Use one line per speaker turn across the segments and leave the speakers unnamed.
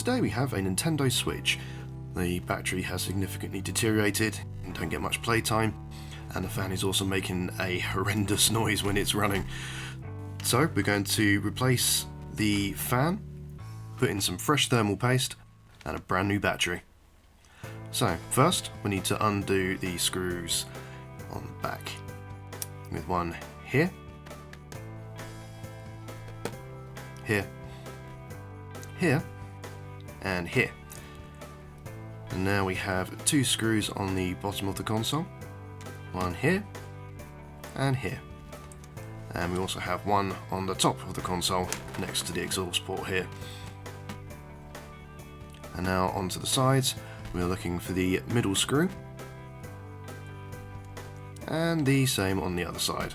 today we have a Nintendo Switch. The battery has significantly deteriorated and don't get much playtime, and the fan is also making a horrendous noise when it's running. So we're going to replace the fan, put in some fresh thermal paste and a brand new battery. So first we need to undo the screws on the back with one here, here, here and here. And now we have two screws on the bottom of the console, one here and here. And we also have one on the top of the console next to the exhaust port here. And now onto the sides, we're looking for the middle screw and the same on the other side.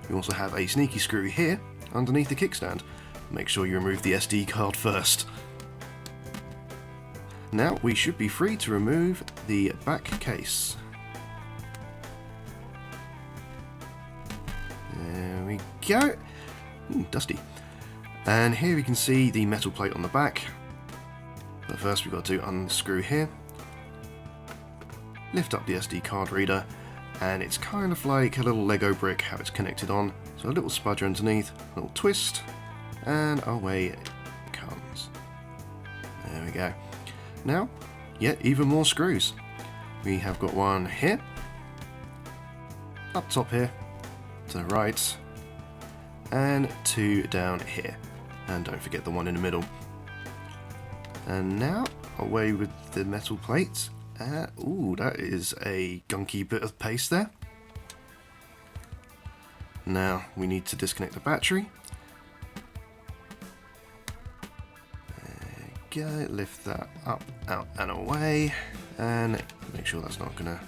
We also have a sneaky screw here underneath the kickstand. Make sure you remove the SD card first. Now we should be free to remove the back case. There we go. Dusty. And here we can see the metal plate on the back. But first we've got to unscrew here, lift up the SD card reader, and it's kind of like a little Lego brick how it's connected on. So a little spudger underneath, a little twist, and away it comes. There we go. Now, yet even more screws. We have got one here, up top here, to the right, and two down here. And don't forget the one in the middle. And now, away with the metal plates. Ooh, that is a gunky bit of paste there. Now, we need to disconnect the battery. There we go, lift that up, out and away. And make sure that's not going to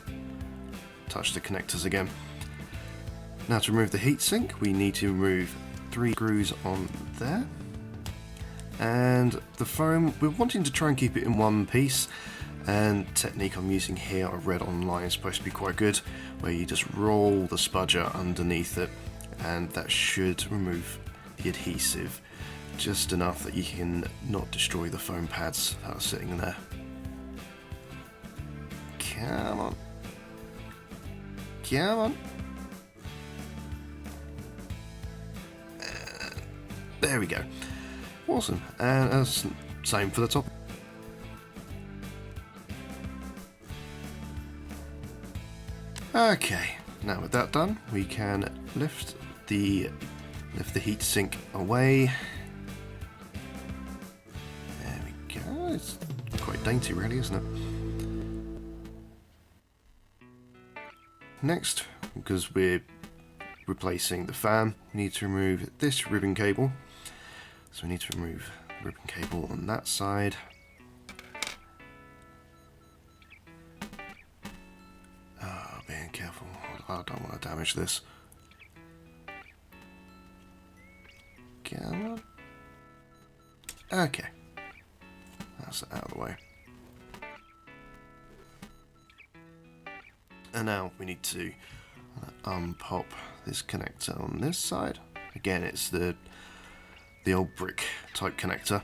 touch the connectors again. Now to remove the heatsink, we need to remove 3 screws on there. And the foam, we're wanting to try and keep it in one piece, and technique I'm using here I read online is supposed to be quite good, where you just roll the spudger underneath it and that should remove the adhesive just enough that you can not destroy the foam pads that are sitting there. Come on. Come on. There we go. Awesome. And same for the top. Okay, now with that done, we can lift the heat sink away. There we go. It's quite dainty really, isn't it? Next, because we're replacing the fan, we need to remove this ribbon cable. So we need to remove the ribbon cable on that side. Oh, being careful. I don't want to damage this. Come on. Okay. That's out of the way. And now we need to unpop this connector on this side. Again, it's the old brick type connector.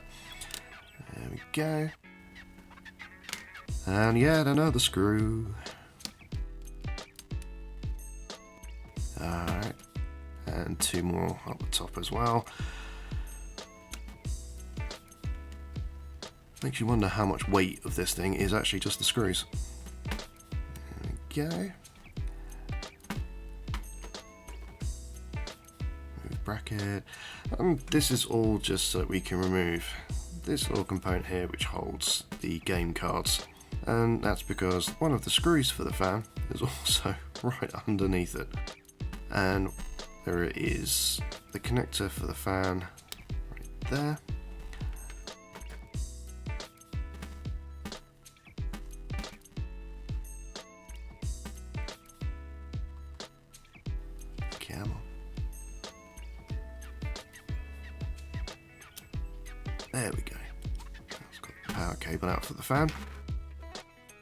There we go. And yet another screw. Alright. And 2 more up the top as well. Makes you wonder how much weight of this thing is actually just the screws. There we go. Bracket, and this is all just so that we can remove this little component here which holds the game cards, and that's because one of the screws for the fan is also right underneath it. And there it is, the connector for the fan right there. Come on. There we go. That's got the power cable out for the fan.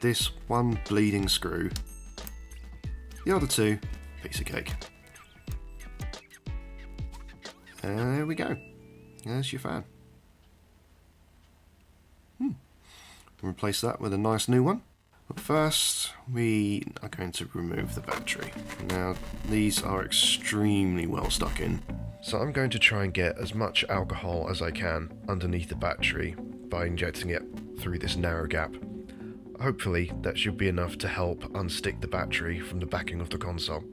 This one bleeding screw. The other 2, piece of cake. And there we go. there's your fan. Replace that with a nice new one. But first, we are going to remove the battery. Now, these are extremely well stuck in. So I'm going to try and get as much alcohol as I can underneath the battery by injecting it through this narrow gap. Hopefully, that should be enough to help unstick the battery from the backing of the console.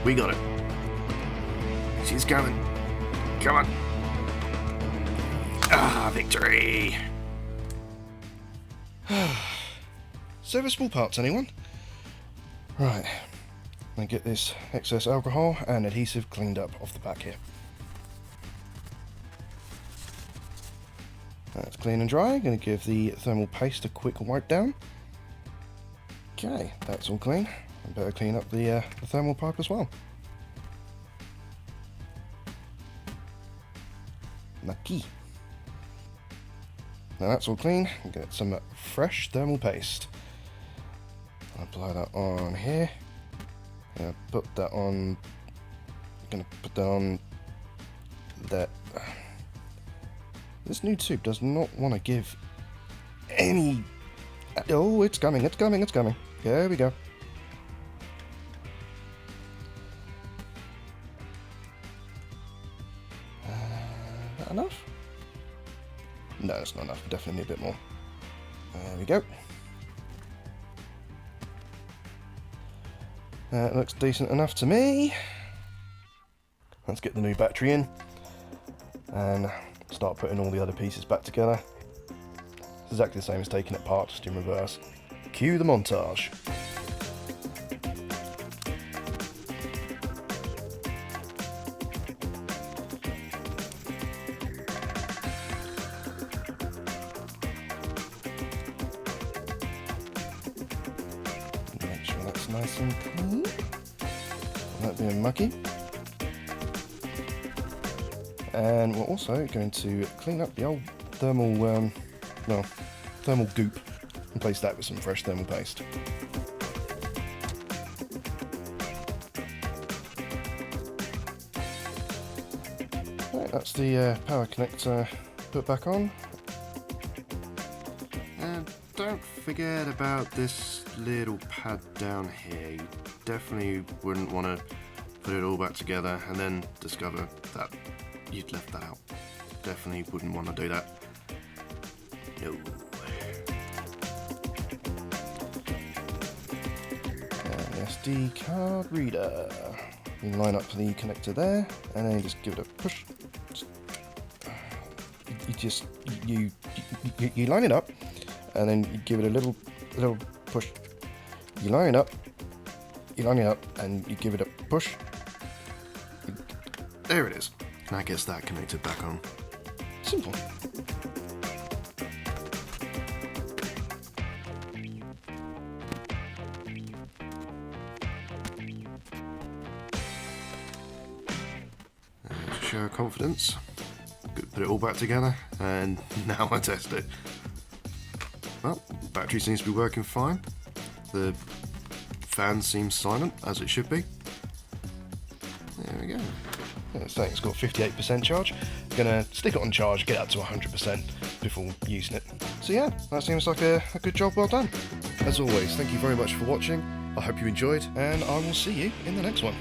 We got it. She's coming. Come on. Ah, victory. Serviceable parts, anyone? Right. I'm going to get this excess alcohol and adhesive cleaned up off the back here. That's clean and dry. I'm going to give the thermal paste a quick wipe down. Okay, that's all clean. I better clean up the thermal pipe as well. Lucky. Now that's all clean. Get some fresh thermal paste. Apply that on here. Put that on. Gonna put that on. That. This new tube does not want to give any. Oh, it's coming! It's coming! It's coming! There we go. Enough? No, it's not enough. Definitely need a bit more. There we go. That looks decent enough to me. Let's get the new battery in and start putting all the other pieces back together. It's exactly the same as taking it apart, just in reverse. Cue the montage. Nice and clean. That being mucky. And we're also going to clean up the old thermal, thermal goop and replace that with some fresh thermal paste. Right, that's the power connector put back on. And don't forget about this little pad down here. You definitely wouldn't want to put it all back together and then discover that you'd left that out. Definitely wouldn't want to do that. No. And SD card reader. You line up the connector there, and then you just give it a push. You line it up, and then you give it a little push. You line it up, and you give it a push. There it is. And that gets that connected back on. Simple. To show confidence, put it all back together, and now I test it. Well, battery seems to be working fine. The fan seems silent, as it should be. There we go. It's saying it's got 58% charge. I'm gonna stick it on charge, get up to 100% before using it. So yeah, that seems like a good job well done. As always, thank you very much for watching. I hope you enjoyed, and I will see you in the next one.